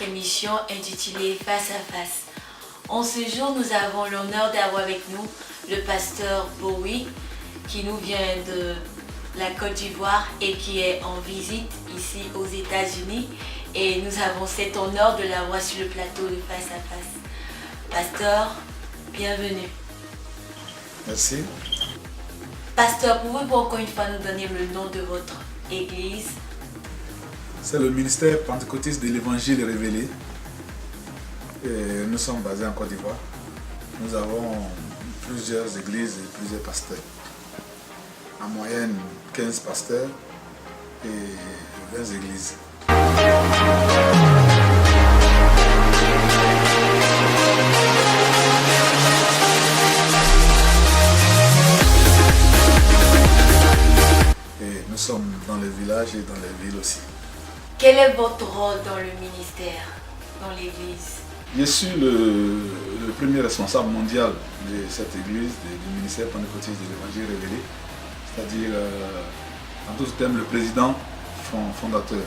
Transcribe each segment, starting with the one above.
notre émission intitulée Face à Face. En ce jour, nous avons l'honneur d'avoir avec nous le pasteur Bowie qui nous vient de la Côte d'Ivoire et qui est en visite ici aux États-Unis. Et nous avons cet honneur de l'avoir sur le plateau de Face à Face. Pasteur, bienvenue. Merci. Pasteur, pouvez-vous encore une fois nous donner le nom de votre église? C'est le ministère pentecôtiste de l'Évangile révélé. Et nous sommes basés en Côte d'Ivoire. Nous avons plusieurs églises et plusieurs pasteurs. En moyenne, 15 pasteurs et 20 églises. Et nous sommes dans les villages et dans les villes aussi. Quel est votre rôle dans le ministère, dans l'église? Je suis le premier responsable mondial de cette église, du ministère pentecôtiste de l'Évangile révélé, c'est-à-dire, en tous termes, le président fondateur.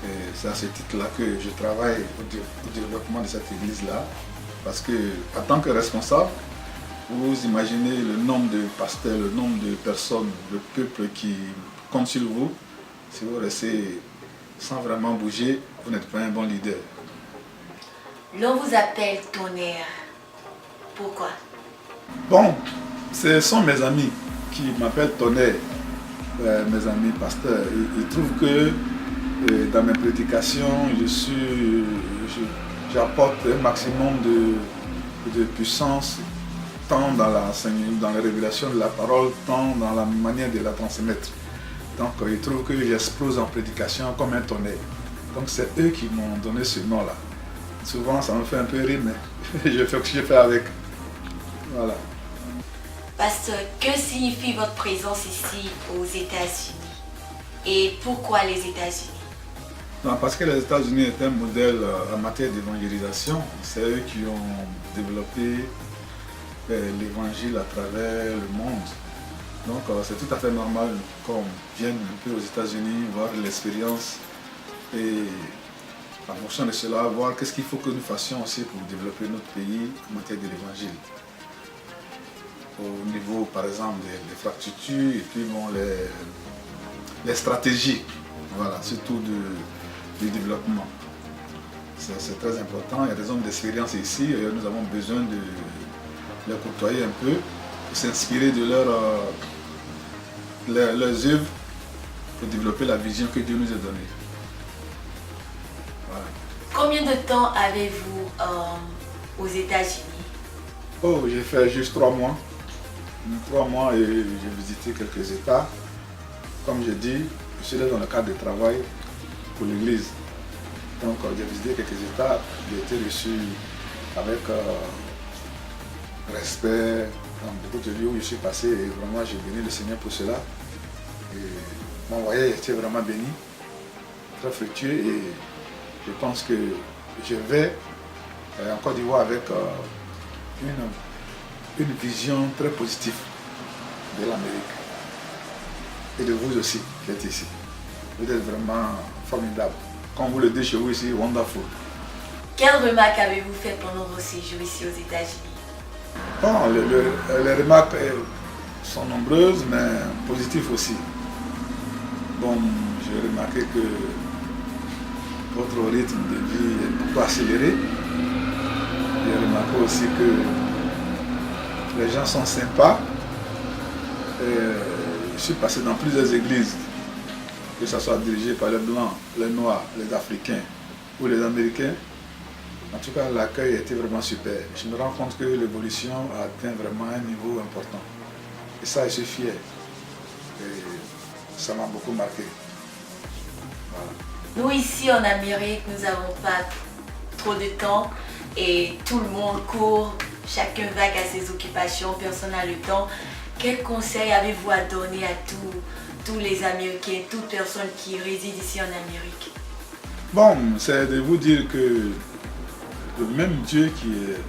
Et c'est à ce titre-là que je travaille au développement de cette église-là, parce que, en tant que responsable, vous imaginez le nombre de pasteurs, le nombre de personnes, le peuple qui compte sur vous. Si vous restez sans vraiment bouger, vous n'êtes pas un bon leader. L'on vous appelle Tonnerre. Pourquoi? Bon, ce sont mes amis qui m'appellent Tonnerre, mes amis pasteurs. Ils trouvent que dans mes prédications, j'apporte un maximum de puissance, tant dans la révélation de la parole, tant dans la manière de la transmettre. Donc ils trouvent que j'explose en prédication comme un tonnerre. Donc c'est eux qui m'ont donné ce nom-là. Souvent ça me fait un peu rire, mais je fais ce que je fais avec. Voilà. Pasteur, que signifie votre présence ici aux États-Unis? Et pourquoi les États-Unis? Non, parce que les États-Unis est un modèle en matière d'évangélisation. C'est eux qui ont développé l'évangile à travers le monde. Donc c'est tout à fait normal qu'on vienne un peu aux États-Unis, voir l'expérience et en fonction de cela, voir qu'est-ce qu'il faut que nous fassions aussi pour développer notre pays en matière de l'évangile. Au niveau par exemple des infrastructures et puis bon, les stratégies, voilà, surtout du développement. C'est très important, il y a des hommes d'expérience ici et nous avons besoin de les côtoyer un peu, pour s'inspirer de leurs œuvres pour développer la vision que Dieu nous a donnée. Voilà. Combien de temps avez-vous aux États-Unis? Oh, j'ai fait juste 3 mois. 3 mois et j'ai visité quelques États. Comme je dis, je suis là dans le cadre de travail pour l'Église. Donc j'ai visité quelques États, j'ai été reçu avec respect dans beaucoup de lieux où je suis passé et vraiment j'ai béni le Seigneur pour cela. Et mon voyage était vraiment béni, très fructueux et je pense que je vais en Côte d'Ivoire avec une vision très positive de l'Amérique et de vous aussi qui êtes ici. Vous êtes vraiment formidable. Comme vous le dites chez vous ici, wonderful. Quelles remarques avez-vous fait pendant vos séjours ici aux États-Unis? Bon, les remarques sont nombreuses, mais positives aussi. Bon, j'ai remarqué que votre rythme de vie est beaucoup accéléré. J'ai remarqué aussi que les gens sont sympas. Je suis passé dans plusieurs églises, que ce soit dirigé par les Blancs, les Noirs, les Africains ou les Américains. En tout cas, l'accueil était vraiment super. Je me rends compte que l'évolution a atteint vraiment un niveau important. Et ça, je suis fier. Et ça m'a beaucoup marqué. Voilà. Nous, ici en Amérique, nous n'avons pas trop de temps et tout le monde court, chacun vague à ses occupations, personne n'a le temps. Quel conseil avez-vous à donner à tous les Américains, toute personne qui réside ici en Amérique? Bon, c'est de vous dire que le même Dieu qui est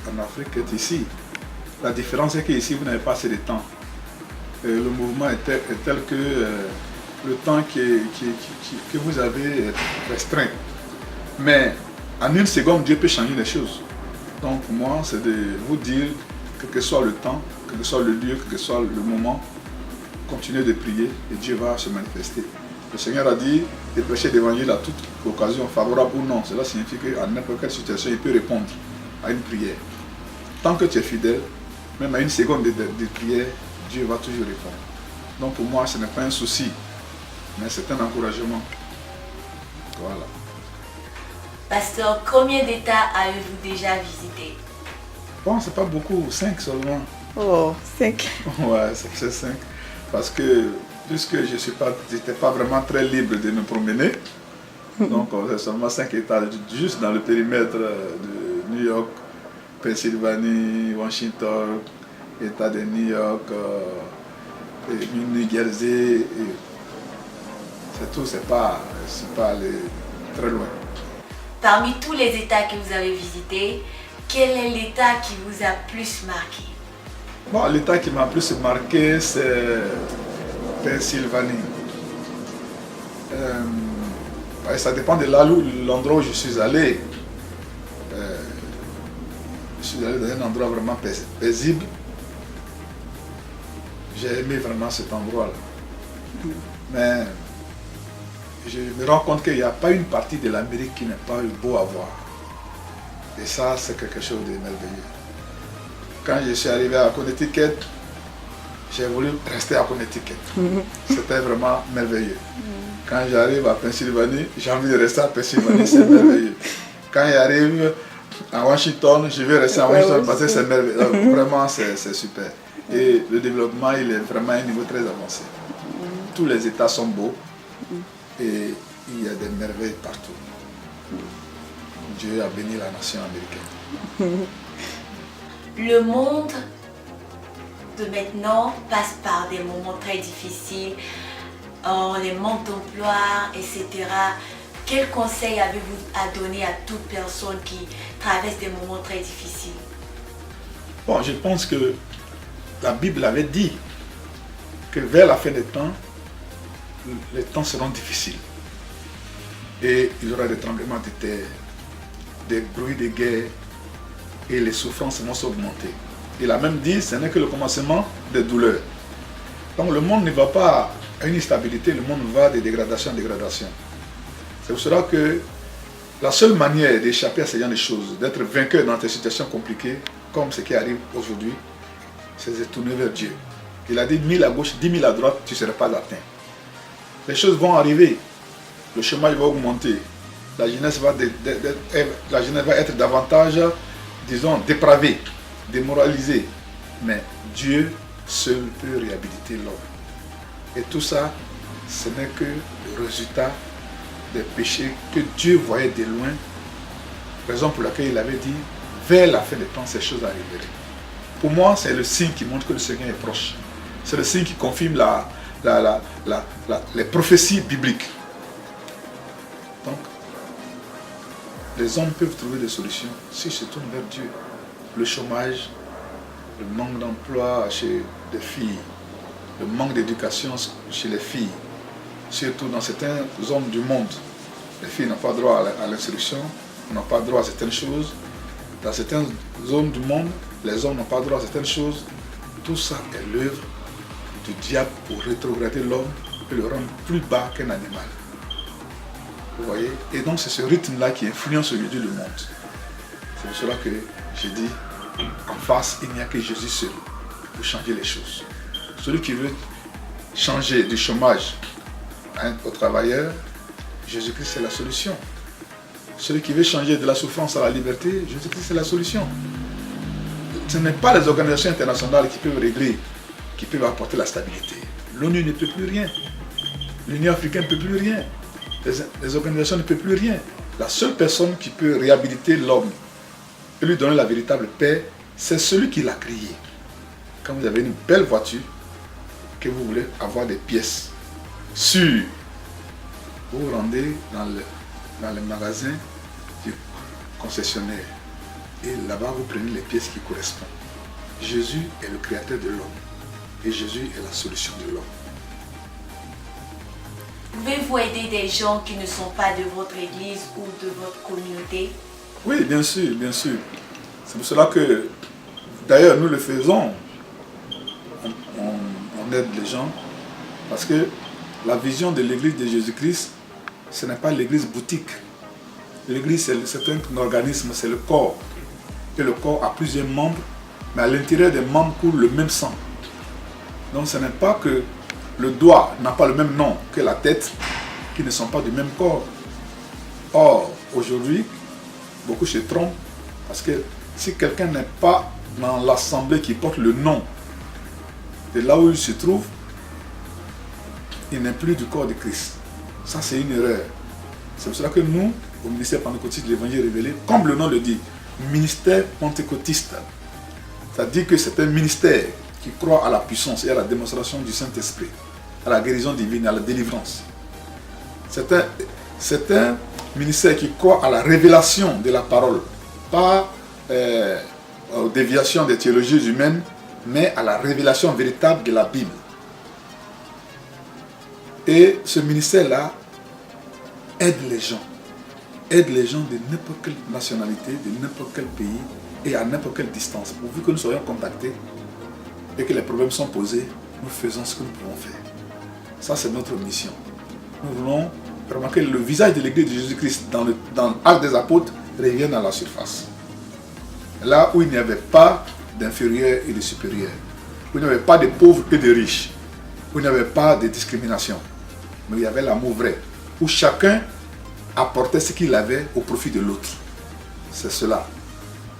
en Afrique est ici. La différence est qu'ici, vous n'avez pas assez de temps. Le mouvement est tel que le temps que vous avez est restreint. Mais en une seconde, Dieu peut changer les choses. Donc pour moi, c'est de vous dire, quel que soit le temps, quel que soit le lieu, quel que soit le moment, continuez de prier et Dieu va se manifester. Le Seigneur a dit de prêcher l'évangile à toute occasion, favorable ou non. Cela signifie qu'à n'importe quelle situation, il peut répondre à une prière. Tant que tu es fidèle, même à une seconde de prière, Dieu va toujours répondre. Donc pour moi, ce n'est pas un souci, mais c'est un encouragement. Voilà. Pasteur, combien d'États avez-vous déjà visité? Bon, c'est pas beaucoup, 5 seulement. Oh, 5. Ouais, c'est 5. Parce que, puisque je n'étais pas vraiment très libre de me promener, donc c'est seulement 5 États, juste dans le périmètre de New York, Pennsylvanie, Washington, État de New York, New Jersey. C'est tout, c'est pas aller très loin. Parmi tous les États que vous avez visités, quel est l'État qui vous a plus marqué? Bon, l'État qui m'a plus marqué, c'est Pennsylvanie. Ça dépend de l'endroit où je suis allé. Je suis allé dans un endroit vraiment paisible. J'ai aimé vraiment cet endroit-là. Mais je me rends compte qu'il n'y a pas une partie de l'Amérique qui n'est pas beau à voir. Et ça, c'est quelque chose de merveilleux. Quand je suis arrivé à Connecticut, j'ai voulu rester à Connecticut. C'était vraiment merveilleux. Quand j'arrive à Pennsylvanie, j'ai envie de rester à Pennsylvanie, c'est merveilleux. Quand j'arrive à Washington, je vais rester à Washington parce que c'est merveilleux. Donc, vraiment, c'est super. Et le développement, il est vraiment à un niveau très avancé. Tous les États sont beaux et il y a des merveilles partout. Dieu a béni la nation américaine. Le monde de maintenant passe par des moments très difficiles, les manques d'emploi, etc. Quel conseil avez-vous à donner à toute personne qui traverse des moments très difficiles? Bon, je pense que la Bible avait dit que vers la fin des temps, les temps seront difficiles. Et il y aura des tremblements de terre, des bruits de guerre, et les souffrances vont s'augmenter. Il a même dit, ce n'est que le commencement des douleurs. Donc le monde ne va pas à une instabilité, le monde va de dégradation en dégradation. C'est pour cela que la seule manière d'échapper à ce genre de choses, d'être vainqueur dans des situations compliquées, comme ce qui arrive aujourd'hui, c'est de se tourner vers Dieu. Il a dit 1000 à gauche, 10 000 à droite, tu ne seras pas atteint. Les choses vont arriver, le chômage va augmenter, la jeunesse va être davantage, disons, dépravée, démoralisée. Mais Dieu seul peut réhabiliter l'homme. Et tout ça, ce n'est que le résultat des péchés que Dieu voyait de loin. Raison pour laquelle il avait dit, vers la fin des temps, ces choses arriveraient. Pour moi, c'est le signe qui montre que le Seigneur est proche. C'est le signe qui confirme les prophéties bibliques. Donc, les hommes peuvent trouver des solutions s'ils se tournent vers Dieu. Le chômage, le manque d'emploi chez les filles, le manque d'éducation chez les filles, surtout dans certaines zones du monde. Les filles n'ont pas droit à l'instruction, n'ont pas droit à certaines choses. Dans certaines zones du monde, les hommes n'ont pas droit à certaines choses. Tout ça est l'œuvre du diable pour rétrograder l'homme et le rendre plus bas qu'un animal. Vous voyez? Et donc c'est ce rythme-là qui influence aujourd'hui le monde. C'est pour cela que j'ai dit, en face, il n'y a que Jésus seul pour changer les choses. Celui qui veut changer du chômage aux travailleurs, Jésus-Christ c'est la solution. Celui qui veut changer de la souffrance à la liberté, Jésus-Christ c'est la solution. Ce n'est pas les organisations internationales qui peuvent régler, qui peuvent apporter la stabilité. L'ONU ne peut plus rien. L'Union africaine ne peut plus rien. Les organisations ne peuvent plus rien. La seule personne qui peut réhabiliter l'homme et lui donner la véritable paix, c'est celui qui l'a créé. Quand vous avez une belle voiture, que vous voulez avoir des pièces sûres, vous vous rendez dans le magasin du concessionnaire. Et là-bas, vous prenez les pièces qui correspondent. Jésus est le créateur de l'homme. Et Jésus est la solution de l'homme. Pouvez-vous aider des gens qui ne sont pas de votre église ou de votre communauté? Oui, bien sûr, bien sûr. C'est pour cela que, d'ailleurs, nous le faisons. On aide les gens parce que la vision de l'église de Jésus-Christ, ce n'est pas l'église boutique. L'église, c'est un organisme, c'est le corps. Et le corps a plusieurs membres, mais à l'intérieur des membres coule le même sang. Donc ce n'est pas que le doigt n'a pas le même nom que la tête, qui ne sont pas du même corps. Or, aujourd'hui, beaucoup se trompent, parce que si quelqu'un n'est pas dans l'assemblée qui porte le nom de là où il se trouve, il n'est plus du corps de Christ. Ça, c'est une erreur. C'est pour cela que nous, au ministère pentecôtiste de l'Évangile révélé, comme le nom le dit, ministère pentecôtiste, ça dit que c'est un ministère qui croit à la puissance et à la démonstration du Saint-Esprit, à la guérison divine, à la délivrance. C'est un ministère qui croit à la révélation de la parole, pas aux déviations des théologies humaines, mais à la révélation véritable de la Bible. Et ce ministère-là aide les gens de n'importe quelle nationalité, de n'importe quel pays et à n'importe quelle distance. Pourvu que nous soyons contactés et que les problèmes sont posés, nous faisons ce que nous pouvons faire. Ça, c'est notre mission. Nous voulons remarquer le visage de l'église de Jésus-Christ dans l'Acte des Apôtres revienne à la surface. Là où il n'y avait pas d'inférieurs et de supérieurs, où il n'y avait pas de pauvres et de riches, où il n'y avait pas de discrimination, mais il y avait l'amour vrai, où chacun apportait ce qu'il avait au profit de l'autre. C'est cela.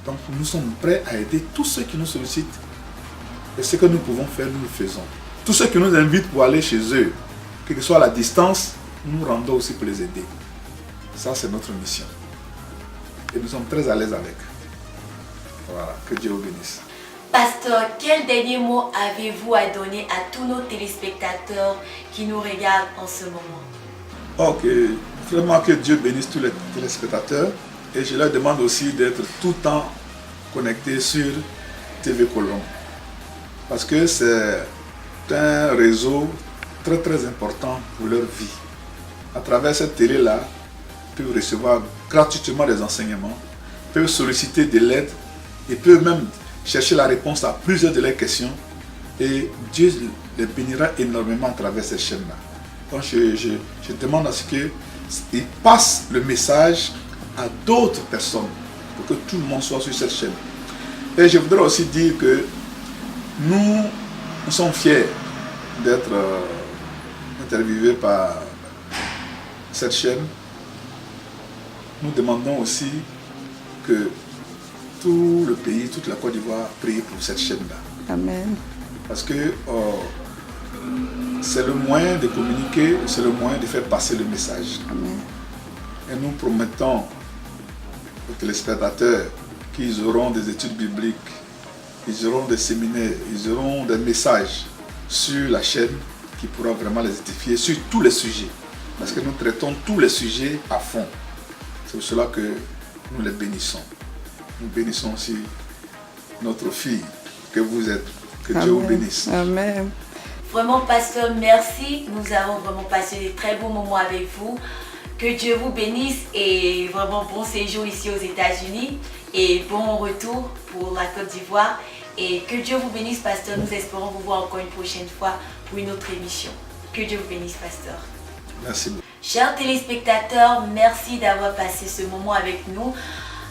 Donc nous sommes prêts à aider tous ceux qui nous sollicitent, et ce que nous pouvons faire, nous le faisons. Tous ceux qui nous invitent pour aller chez eux, quelle que soit la distance, nous rendons aussi pour les aider. Ça, c'est notre mission. Et nous sommes très à l'aise avec. Voilà, que Dieu vous bénisse. Pasteur, quel dernier mot avez-vous à donner à tous nos téléspectateurs qui nous regardent en ce moment? Ok, vraiment que Dieu bénisse tous les téléspectateurs. Et je leur demande aussi d'être tout le temps connectés sur TV Colombe. Parce que c'est un réseau très très important pour leur vie. À travers cette télé-là, ils peuvent recevoir gratuitement des enseignements, peuvent solliciter de l'aide et peuvent même chercher la réponse à plusieurs de leurs questions. Et Dieu les bénira énormément à travers ces chaînes-là. Donc je demande à ce qu'ils passent le message à d'autres personnes pour que tout le monde soit sur cette chaîne. Et je voudrais aussi dire que nous sommes fiers d'être interviewés par cette chaîne. Nous demandons aussi que tout le pays, toute la Côte d'Ivoire prie pour cette chaîne-là. Amen. Parce que c'est le moyen de communiquer, c'est le moyen de faire passer le message. Amen. Et nous promettons aux téléspectateurs qu'ils auront des études bibliques, ils auront des séminaires, ils auront des messages sur la chaîne qui pourra vraiment les édifier sur tous les sujets. Parce que nous traitons tous les sujets à fond. C'est pour cela que nous les bénissons. Nous bénissons aussi notre fille que vous êtes. Que Dieu vous bénisse. Amen. Vraiment, pasteur, merci. Nous avons vraiment passé de très beaux moments avec vous. Que Dieu vous bénisse et vraiment bon séjour ici aux États-Unis et bon retour pour la Côte d'Ivoire. Et que Dieu vous bénisse, pasteur. Nous espérons vous voir encore une prochaine fois pour une autre émission. Que Dieu vous bénisse, pasteur. Merci beaucoup. Chers téléspectateurs, merci d'avoir passé ce moment avec nous,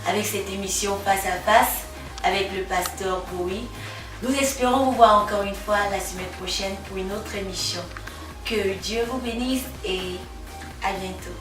avec cette émission Face à Face, avec le pasteur Bowie. Nous espérons vous voir encore une fois la semaine prochaine pour une autre émission. Que Dieu vous bénisse et à bientôt.